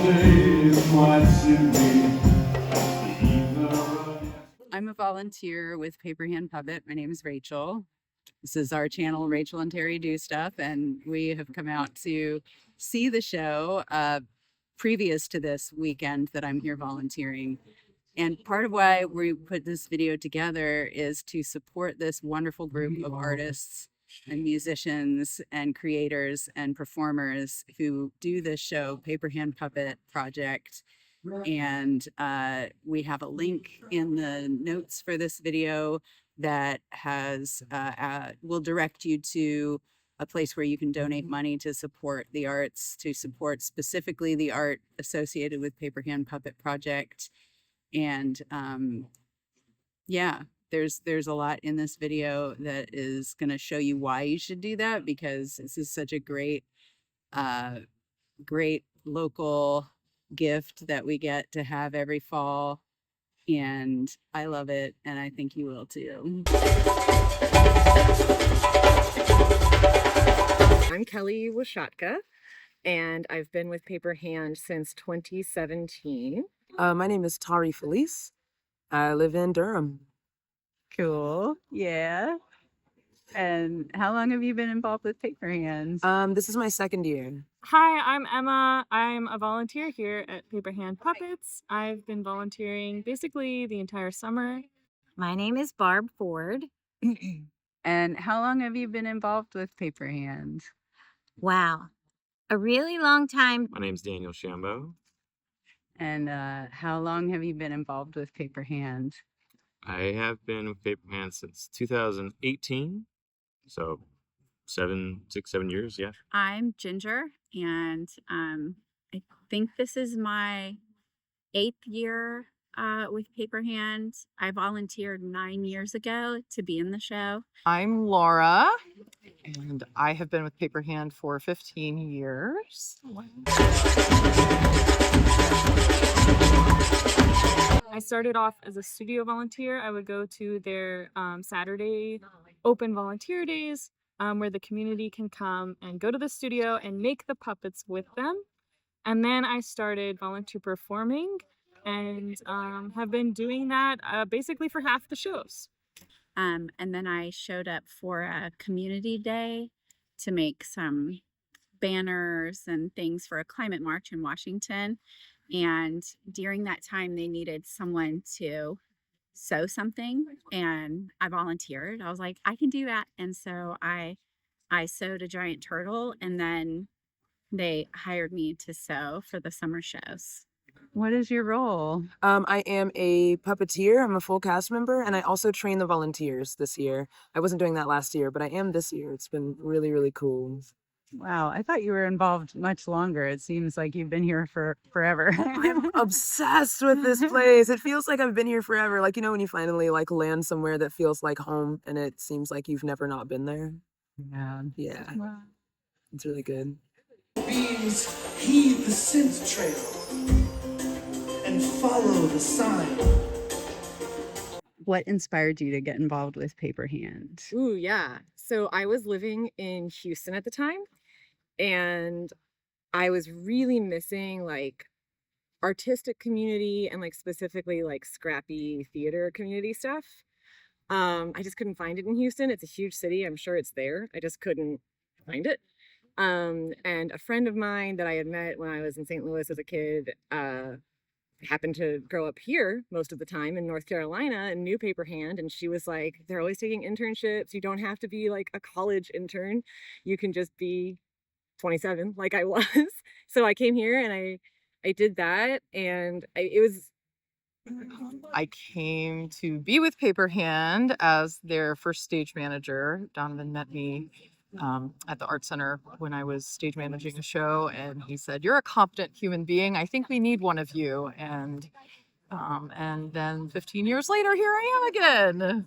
I'm a volunteer with Paperhand Puppet. My name is Rachel. This is our channel, Rachel and Terry Do Stuff, and we have come out to see the show previous to this weekend that I'm here volunteering. And part of why we put this video together is to support this wonderful group of artists and musicians and creators and performers who do this show, Paperhand Puppet Project. And we have a link in the notes for this video that has will direct you to a place where you can donate money to support the arts, to support specifically the art associated with Paperhand Puppet Project. And yeah, there's a lot in this video that is going to show you why you should do that, because this is such a great great local gift that we get to have every fall, and I love it, and I think you will too. I'm Kelly Washatka, and I've been with Paperhand since 2017. My name is Tari Felice. I live in Durham. Cool. Yeah. And how long have you been involved with Paperhand? This is my second year. Hi, I'm Emma. I'm a volunteer here at Paperhand Puppets. I've been volunteering basically the entire summer. My name is Barb Ford. And how long have you been involved with Paperhand? Wow, a really long time. My name's Daniel Shambo. And how long have you been involved with Paperhand? I have been with Paperhand since 2018, so 7 years, yeah. I'm Ginger, and I think this is my 8th year with Paperhand. I volunteered 9 years ago to be in the show. I'm Laura, and I have been with Paperhand for 15 years. I started off as a studio volunteer. I would go to their Saturday open volunteer days where the community can come and go to the studio and make the puppets with them. And then I started volunteer performing and have been doing that basically for half the shows. And then I showed up for a community day to make some banners and things for a climate march in Washington. And during that time, they needed someone to sew something, and I volunteered. I was like, I can do that. And so I sewed a giant turtle, and then they hired me to sew for the summer shows. What is your role? I am a puppeteer. I'm a full cast member, and I also train the volunteers this year. I wasn't doing that last year, but I am this year. It's been really, really cool. Wow, I thought you were involved much longer. It seems like you've been here for forever. I'm obsessed with this place. It feels like I've been here forever. Like, you know, when you finally like land somewhere that feels like home and it seems like you've never not been there. Yeah. Yeah. Wow. It's really good. Beings heed the scent trail and follow the sign. What inspired you to get involved with Paperhand? Ooh, yeah. So I was living in Houston at the time, and I was really missing like artistic community and like specifically like scrappy theater community stuff. I just couldn't find it in Houston. It's a huge city. I'm sure it's there. I just couldn't find it. And a friend of mine that I had met when I was in St. Louis as a kid happened to grow up here most of the time in North Carolina and knew Paperhand. And she was like, they're always taking internships. You don't have to be like a college intern. You can just be 27 like I was. So I came here and I did that. And I came to be with Paperhand as their first stage manager. Donovan met me at the Art Center when I was stage managing a show, and he said, "You're a competent human being. I think we need one of you." And then 15 years later, here I am again.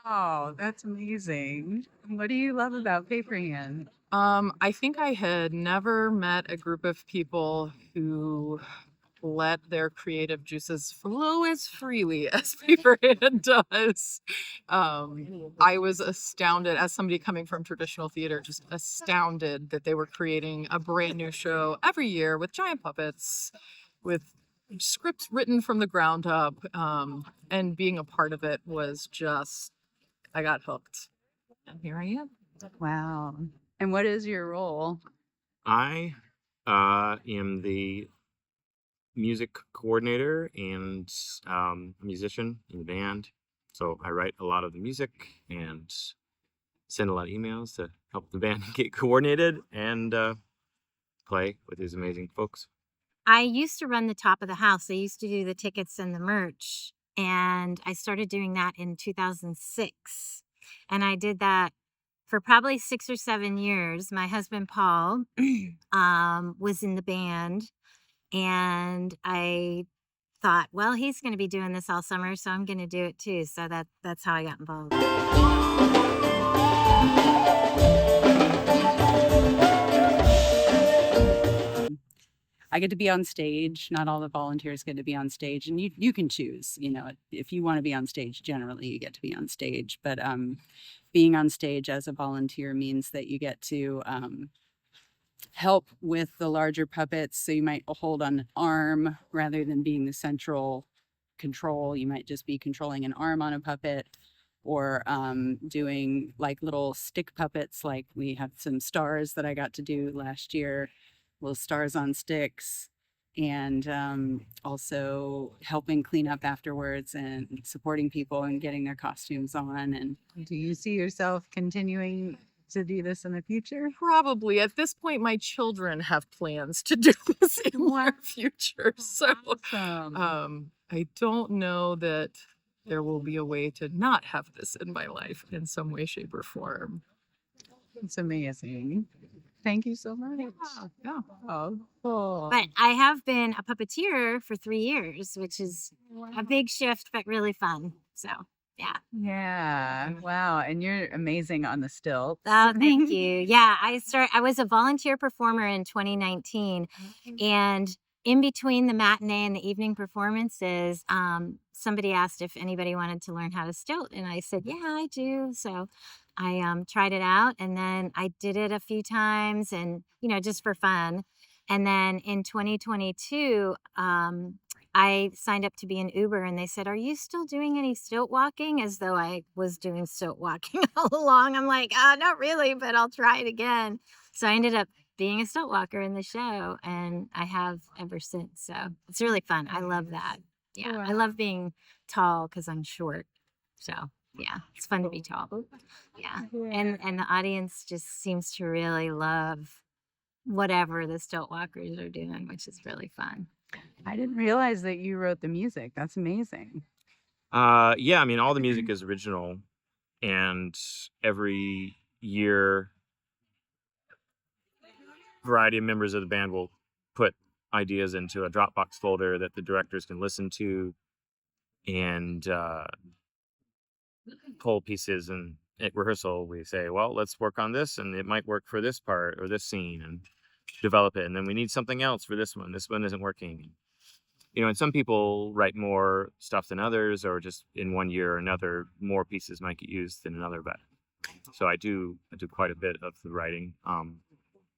Wow, that's amazing. What do you love about I think I had never met a group of people who let their creative juices flow as freely as Paperhand does. I was astounded, as somebody coming from traditional theater, just astounded that they were creating a brand new show every year with giant puppets, with scripts written from the ground up. And being a part of it was just, I got hooked. And here I am. Wow. And what is your role? I am the music coordinator and musician in the band. So I write a lot of the music and send a lot of emails to help the band get coordinated and play with these amazing folks. I used to run the top of the house. I used to do the tickets and the merch. And I started doing that in 2006. And I did that for probably 6 or 7 years. My husband, Paul, was in the band. And I thought, well, he's going to be doing this all summer, so I'm going to do it too. So that's how I got involved. I get to be on stage. Not all the volunteers get to be on stage, and you can choose. You know, if you want to be on stage, generally you get to be on stage. But being on stage as a volunteer means that you get to help with the larger puppets. So you might hold on an arm rather than being the central control. You might just be controlling an arm on a puppet, or doing like little stick puppets. Like we have some stars that I got to do last year, little stars on sticks, and also helping clean up afterwards and supporting people and getting their costumes on. And do you see yourself continuing to do this in the future? Probably. At this point, my children have plans to do this in their future. So Awesome. I don't know that there will be a way to not have this in my life in some way, shape, or form. It's amazing. Thank you so much. Yeah. Oh, cool. But I have been a puppeteer for 3 years, which is a big shift, but really fun. So, yeah. Yeah. Wow. And you're amazing on the stilts. Oh, thank you. Yeah, I was a volunteer performer in 2019, and in between the matinee and the evening performances, somebody asked if anybody wanted to learn how to stilt, and I said, "Yeah, I do." So I tried it out, and then I did it a few times, and just for fun. And then in 2022, I signed up to be an Uber, and they said, "Are you still doing any stilt walking?" As though I was doing stilt walking all along. I'm like, not really, but I'll try it again. So I ended up being a stilt walker in the show, and I have ever since. So it's really fun. I love that. Yeah, I love being tall because I'm short. So yeah, it's fun to be tall. Yeah, and the audience just seems to really love whatever the stilt walkers are doing, which is really fun. I didn't realize that you wrote the music. That's amazing. Yeah, I mean, all the music is original, and every year, variety of members of the band will put ideas into a Dropbox folder that the directors can listen to and pull pieces. And at rehearsal, we say, well, let's work on this, and it might work for this part or this scene, and develop it. And then we need something else for this one. This one isn't working. And some people write more stuff than others, or just in one year or another, more pieces might get used than another. But so I do quite a bit of the writing.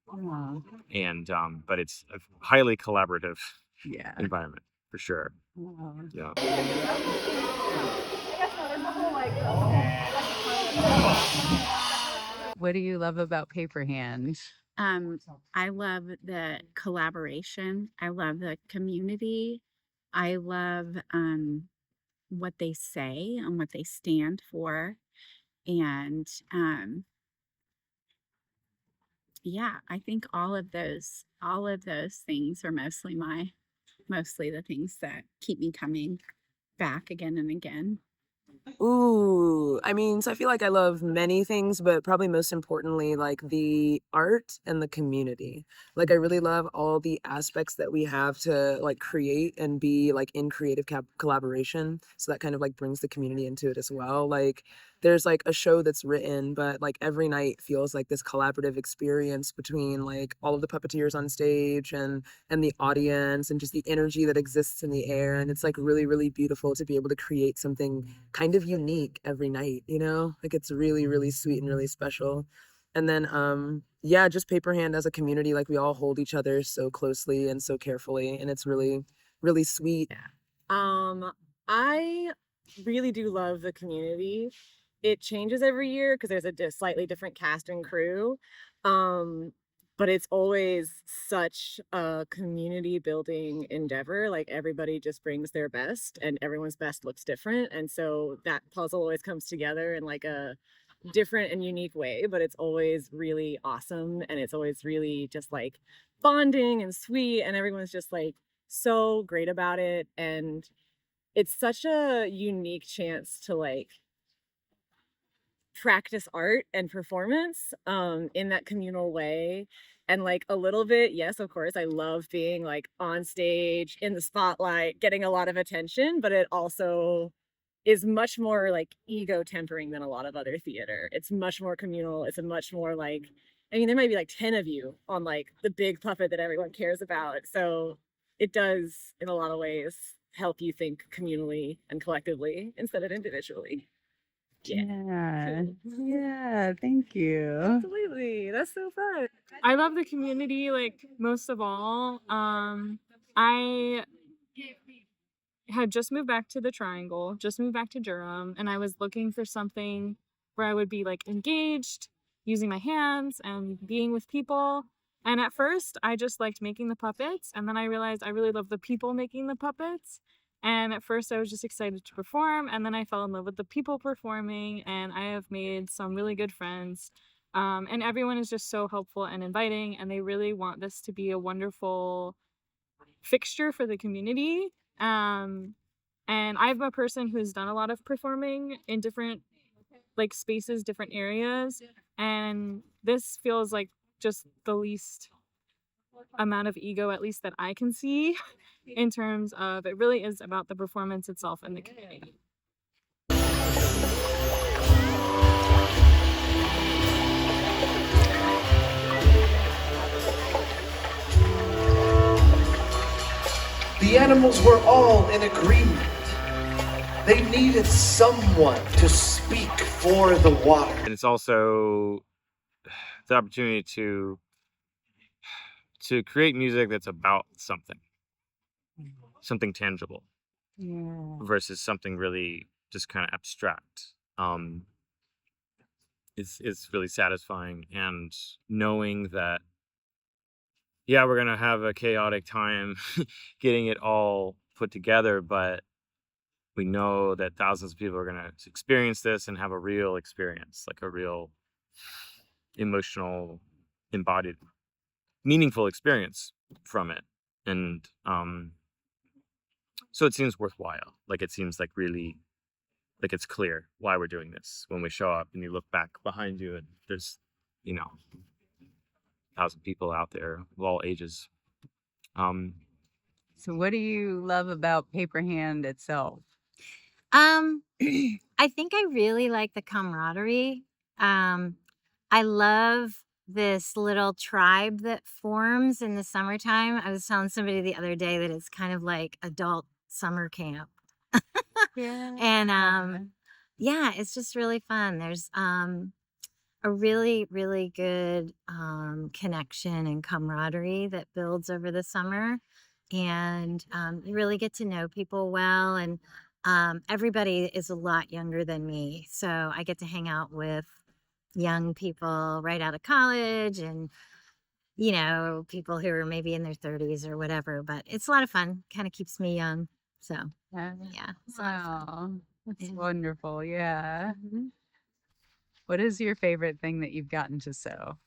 But it's a highly collaborative environment for sure. Yeah. What do you love about Paperhand? I love the collaboration. I love the community. I love what they say and what they stand for. And yeah, I think all of those things are mostly the things that keep me coming back again and again. Ooh, I mean, so I feel like I love many things, but probably most importantly, like the art and the community. Like I really love all the aspects that we have to like create and be like in creative collaboration. So that kind of like brings the community into it as well. Like there's like a show that's written, but like every night feels like this collaborative experience between like all of the puppeteers on stage and the audience and just the energy that exists in the air. And it's like really, really beautiful to be able to create something kind of unique every night, you know? Like it's really, really sweet and really special. And then yeah, just Paperhand as a community, like we all hold each other so closely and so carefully, and it's really, really sweet. I really do love the community. It changes every year because there's a slightly different cast and crew. But it's always such a community building endeavor. Like everybody just brings their best and everyone's best looks different. And so that puzzle always comes together in like a different and unique way, but it's always really awesome. And it's always really just like bonding and sweet. And everyone's just like so great about it. And it's such a unique chance to like practice art and performance in that communal way. And like a little bit, yes, of course, I love being like on stage in the spotlight, getting a lot of attention, but it also is much more like ego tempering than a lot of other theater. It's much more communal. It's a much more like, I mean, there might be like 10 of you on like the big puppet that everyone cares about. So it does, in a lot of ways, help you think communally and collectively instead of individually. Yeah. Yeah. Thank you. Absolutely. That's so fun. I love the community, like most of all. I had just moved back to the Triangle, just moved back to Durham, and I was looking for something where I would be like engaged, using my hands and being with people. And at first, I just liked making the puppets, and then I realized I really love the people making the puppets. And at first, I was just excited to perform, and then I fell in love with the people performing, and I have made some really good friends. And everyone is just so helpful and inviting, and they really want this to be a wonderful fixture for the community. And I'm a person who's done a lot of performing in different like spaces, different areas, and this feels like just the least amount of ego, at least that I can see, in terms of it really is about the performance itself and the community. The animals were all in agreement. They needed someone to speak for the water. And it's also the opportunity to create music that's about something tangible Yeah. versus something really just kind of abstract. It's really satisfying, and knowing that yeah, we're gonna have a chaotic time getting it all put together, but we know that thousands of people are gonna experience this and have a real experience, like a real emotional, embodied, meaningful experience from it. And so it seems worthwhile. Like it seems like really, like it's clear why we're doing this when we show up and you look back behind you and there's, 1,000 people out there of all ages. So, what do you love about Paperhand itself? I think I really like the camaraderie. I love this little tribe that forms in the summertime. I was telling somebody the other day that it's kind of like adult summer camp. Yeah. And yeah, it's just really fun. There's a really, really good connection and camaraderie that builds over the summer. And you really get to know people well. And everybody is a lot younger than me. So I get to hang out with young people right out of college and, people who are maybe in their 30s or whatever. But it's a lot of fun. Kind of keeps me young. So, Yeah. yeah. It's a lot of fun. Wow. That's Yeah. wonderful. Yeah. Mhm. What is your favorite thing that you've gotten to sew?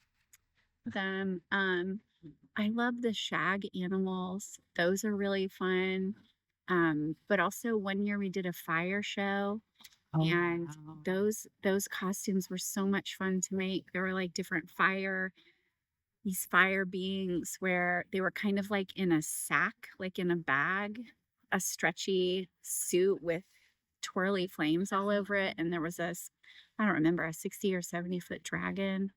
Them. I love the shag animals. Those are really fun. But also one year we did a fire show, and wow. those costumes were so much fun to make. There were like different these fire beings where they were kind of like in a sack, like in a bag, a stretchy suit with twirly flames all over it, and there was this I don't remember, a 60 or 70-foot dragon.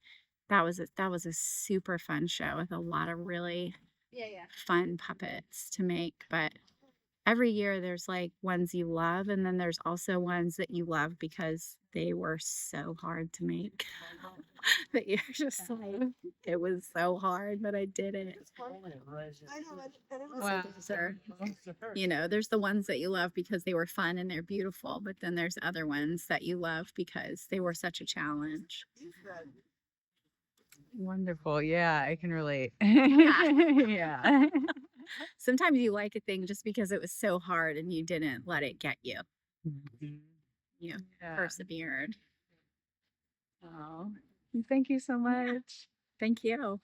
That was a super fun show with a lot of really fun puppets to make. But every year there's like ones you love, and then there's also ones that you love because they were so hard to make. That you're just like, it was so hard, but I did it. Wow. There's the ones that you love because they were fun and they're beautiful, but then there's other ones that you love because they were such a challenge. Wonderful. Yeah, I can relate. Yeah. Yeah. Sometimes you like a thing just because it was so hard and you didn't let it get you. Mhm. You Yeah. persevered. Oh, thank you so much. Thank you.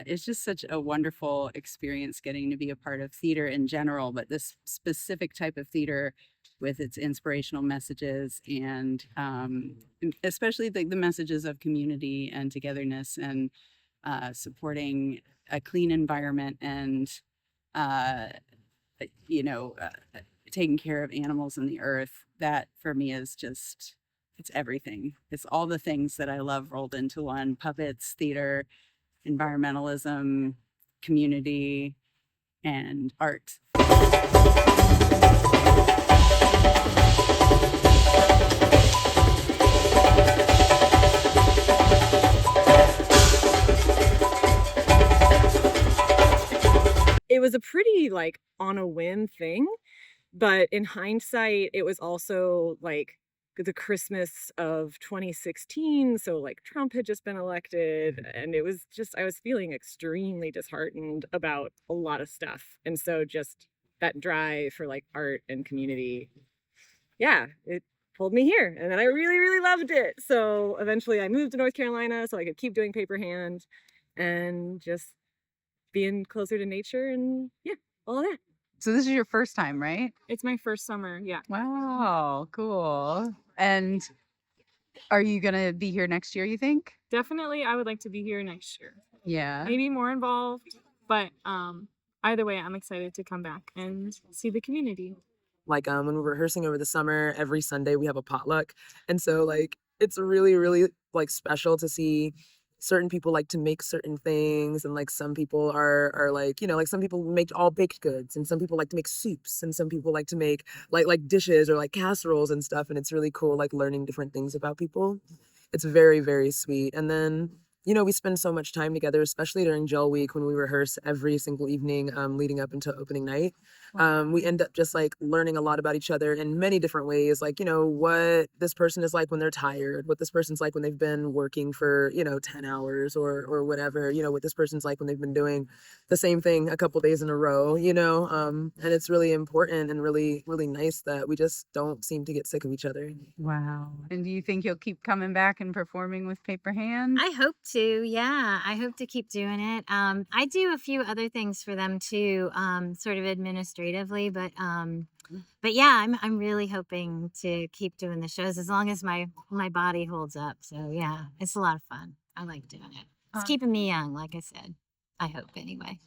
It's just such a wonderful experience getting to be a part of theater in general, but this specific type of theater with its inspirational messages and especially the messages of community and togetherness and supporting a clean environment and uh, you know, taking care of animals and the earth. That for me is just, it's everything. It's all the things that I love rolled into one: puppets, theater, environmentalism, community, and art. It was a pretty like on a whim thing, but in hindsight, it was also like the Christmas of 2016. So like Trump had just been elected, and it was just, I was feeling extremely disheartened about a lot of stuff. And so just that drive for like art and community, yeah, it pulled me here. And then I really, really loved it. So eventually I moved to North Carolina so I could keep doing Paperhand and just being closer to nature and yeah, all of that. So this is your first time, right? It's my first summer. Yeah. Wow, cool. And are you gonna be here next year, you think? Definitely, I would like to be here next year. Yeah. Maybe more involved, but either way, I'm excited to come back and see the community. Like when we're rehearsing over the summer, every Sunday we have a potluck. And so like it's really, really like special to see certain people like to make certain things, and like some people are like, like some people make all baked goods, and some people like to make soups, and some people like to make like dishes or like casseroles and stuff. And it's really cool like learning different things about people. It's very, very sweet. And then we spend so much time together, especially during Gel Week when we rehearse every single evening leading up into opening night. We end up just like learning a lot about each other in many different ways, like what this person is like when they're tired, what this person's like when they've been working for 10 hours or whatever, what this person's like when they've been doing the same thing a couple days in a row, and it's really important and really, really nice that we just don't seem to get sick of each other. Wow. And do you think you'll keep coming back and performing with Paperhand? I hope to. Yeah, I hope to keep doing it. I do a few other things for them too, sort of administratively, but yeah, I'm really hoping to keep doing the shows as long as my body holds up. So yeah, it's a lot of fun. I like doing it. It's keeping me young, like I said. I hope anyway.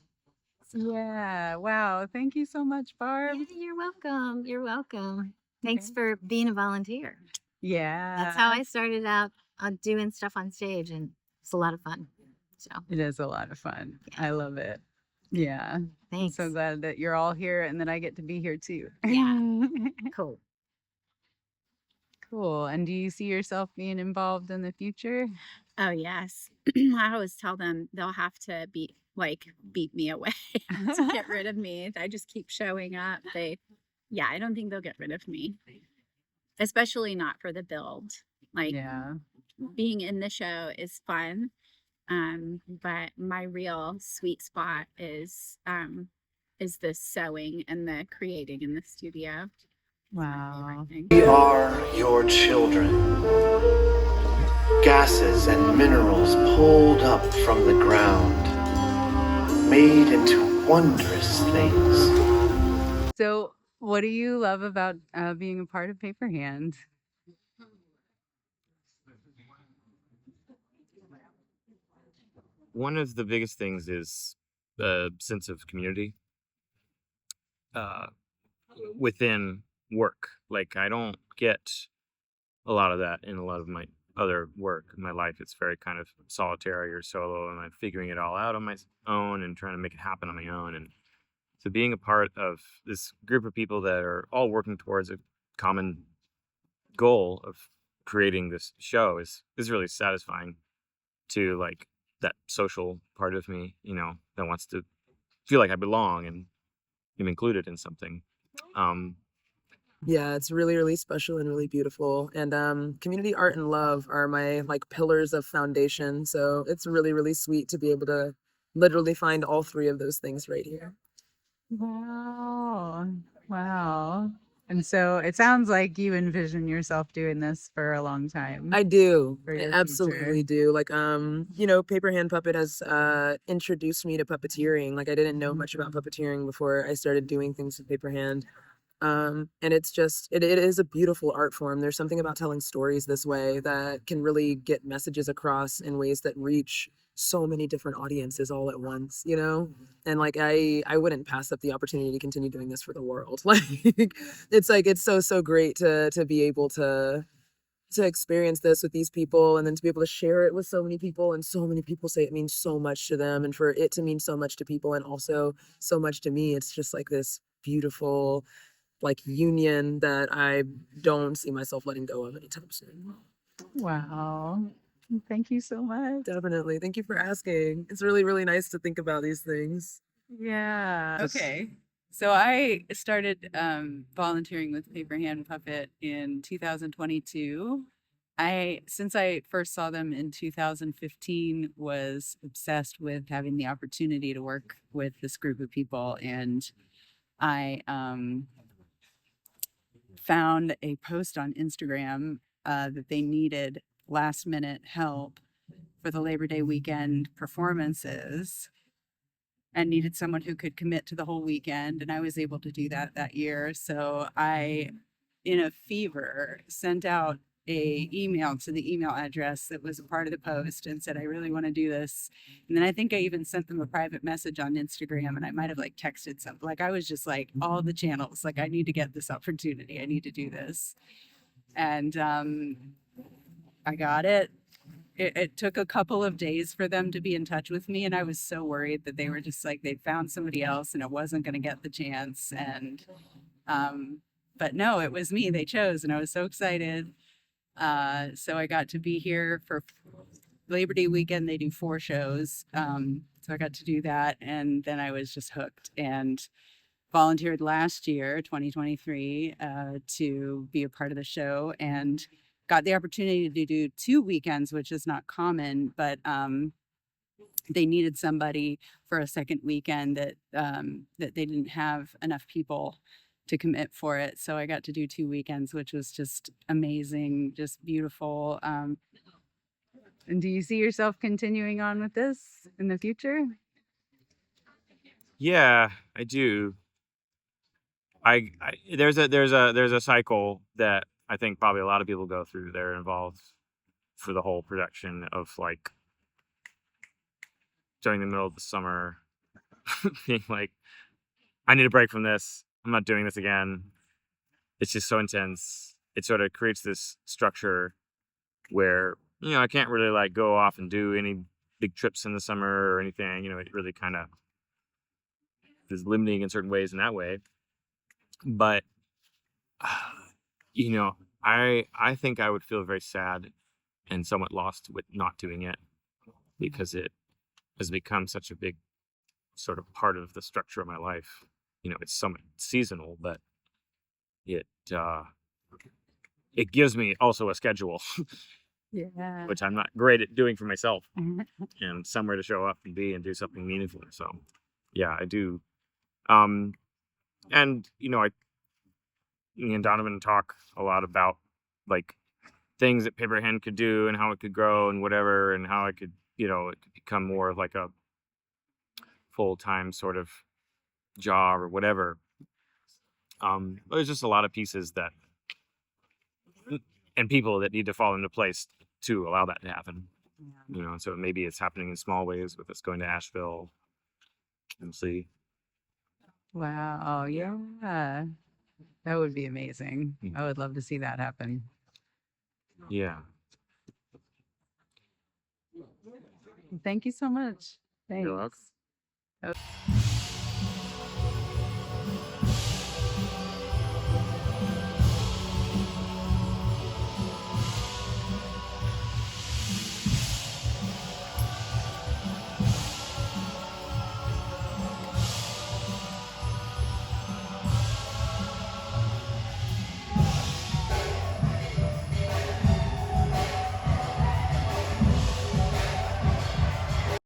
Yeah. Wow. Thank you so much, Barb. Yeah, you're welcome. You're welcome. Thanks for being a volunteer. Yeah. That's how I started out doing stuff on stage, and it's a lot of fun. So It is a lot of fun. Yeah. I love it. Yeah. thanks. I'm so glad that you're all here and that I get to be here too. Yeah. Cool. Cool. And do you see yourself being involved in the future? Oh, yes. I always tell them they'll have to beat me away to get rid of me. If I just keep showing up. I don't think they'll get rid of me, especially not for the build. Like Yeah. being in the show is fun. But my real sweet spot is the sewing and the creating in the studio. Wow. We are your children. Gases and minerals pulled up from the ground, made into wondrous things. So, what do you love about being a part of Paperhand? One of the biggest things is the sense of community within work. Like I don't get a lot of that in a lot of my other work in my life. It's very kind of solitary or solo, and I'm figuring it all out on my own and trying to make it happen on my own. And so being a part of this group of people that are all working towards a common goal of creating this show is really satisfying to like that social part of me, that wants to feel like I belong and am included in something. Um, Yeah, it's really, really special and really beautiful. And community art and love are my like pillars of foundation. So it's really, really sweet to be able to literally find all three of those things right here. Wow. Wow. And so it sounds like you envision yourself doing this for a long time. I do. For I your absolutely future. do. Like, Paperhand Puppet has introduced me to puppeteering. Like, I didn't know much about puppeteering before I started doing things with Paperhand. And it's just it is a beautiful art form. There's something about telling stories this way that can really get messages across in ways that reach so many different audiences all at once, you know? And like I wouldn't pass up the opportunity to continue doing this for the world. Like it's so great to be able to experience this with these people and then to be able to share it with so many people and so many people say it means so much to them and for it to mean so much to people and also so much to me. It's just like this beautiful like union that I don't see myself letting go of anytime soon. Wow. Thank you so much. Definitely. Thank you for asking. It's really, really nice to think about these things. Yeah. Okay. So I started volunteering with Paperhand Puppet in 2022. Since I first saw them in 2015, was obsessed with having the opportunity to work with this group of people, and I found a post on Instagram that they needed last minute help for the Labor Day weekend performances and needed someone who could commit to the whole weekend. And I was able to do that year. So I, in a fever, sent out a email to the email address that was a part of the post and said, I really want to do this. And then I think I even sent them a private message on Instagram, and I might have like texted something. Like I was just like all the channels, like I need to get this opportunity. I need to do this. And I got it. It took a couple of days for them to be in touch with me, and I was so worried that they were just like they'd found somebody else and it wasn't going to get the chance. And but no, it was me they chose, and I was so excited. So I got to be here for Labor Day weekend. They do 4 shows, so I got to do that, and then I was just hooked and volunteered last year, 2023, to be a part of the show, and got the opportunity to do 2 weekends, which is not common, but they needed somebody for a second weekend that they didn't have enough people to commit for it. So I got to do 2 weekends, which was just amazing, just beautiful. And do you see yourself continuing on with this in the future? yeah, I do. I there's a cycle that I think probably a lot of people go through. They're involved for the whole production of like during the middle of the summer, being like, I need a break from this. I'm not doing this again. It's just so intense. It sort of creates this structure where I can't really like go off and do any big trips in the summer or anything. It really kind of is limiting in certain ways in that way. But I think I would feel very sad and somewhat lost with not doing it because it has become such a big sort of part of the structure of my life. It's somewhat seasonal, but it it gives me also a schedule, Yeah. which I'm not great at doing for myself, and somewhere to show up and be and do something meaningful. So, yeah, I do. And me and Donovan talk a lot about like things that Paperhand could do and how it could grow and whatever, and how it could become more of like a full-time sort of job or whatever. But there's just a lot of pieces that and people that need to fall into place to allow that to happen. So maybe it's happening in small ways with us going to Asheville and see. Wow. Yeah. That would be amazing. I would love to see that happen. Yeah. Thank you so much. You're welcome. Thanks.